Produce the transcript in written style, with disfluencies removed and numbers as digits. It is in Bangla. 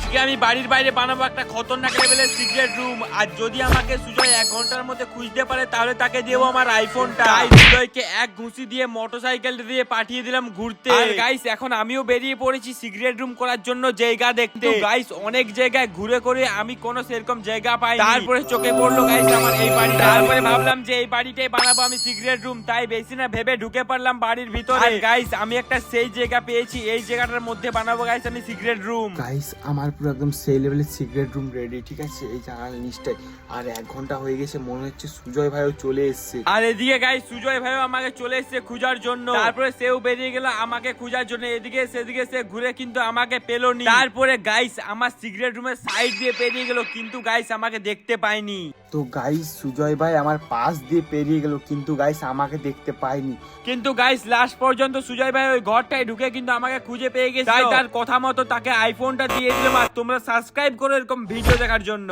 আজকে আমি বাড়ির বাইরে বানাবো একটা খতরনাক লেভেলের সিক্রেট রুম। আর যদি আমাকে সুজয় 1 ঘন্টার মধ্যে খুঁজতে পারে তাহলে তাকে দেবো আমার আইফোনটা। তাই সুজয়কে এক ঘুষি দিয়ে মোটরসাইকেল দিয়ে পাঠিয়ে দিলাম ঘুরতে। আর গাইস এখন আমিও বেরিয়ে পড়েছি সিক্রেট রুম করার জন্য জায়গা দেখতে। গাইস অনেক জায়গায় ঘুরে করে আমি কোনো সেরকম জায়গা পাইনি। তারপরে চোখে পড়লো গাইস আমার এই বাড়িটা। তারপরে ভাবলাম যে এই বাড়িটাই বানাবো আমি সিক্রেট রুম। তাই বেশি না ভেবে ঢুকে পড়লাম বাড়ির ভিতরে। আর গাইস আমি একটা সেই জায়গা পেয়েছি, এই জায়গাটার মধ্যে বানাবো গাইস আমি সিক্রেট রুম। গাইস আমার পুরো একদম সেই লেভেলের সিক্রেট রুম রেডি, ঠিক আছে? এই জানাল নিচটাই। আর 1 ঘন্টা হয়ে গেছে, মনে হচ্ছে সুজয় ভাইও চলে এসছে। আর এদিকে গাইস সুজয় ভাইও আমাকে চলে এসেছে খোঁজার জন্য। তারপরে সেও বেরিয়ে গেল আমাকে খোঁজার জন্য। এদিকে সেদিকে সে ঘুরে কিন্তু আমাকে পেলো নি। তারপরে গাইস আমার সিক্রেট রুমের সাইড দিয়ে পেরিয়ে গেল, কিন্তু গাইস আমাকে দেখতে পাইনি। তো গাইস সুজয় ভাই আমার পাশ দিয়ে পেরিয়ে গেল, কিন্তু গাইস আমাকে দেখতে পাইনি। কিন্তু গাইস লাস্ট পর্যন্ত সুজয় ভাই ওই ঘরটায় ঢুকে কিন্তু আমাকে খুঁজে পেয়ে গেছে। তাই তার কথা মতো তাকে আইফোনটা দিয়ে দিলাম। আর তোমরা সাবস্ক্রাইব করো এরকম ভিডিও দেখার জন্য।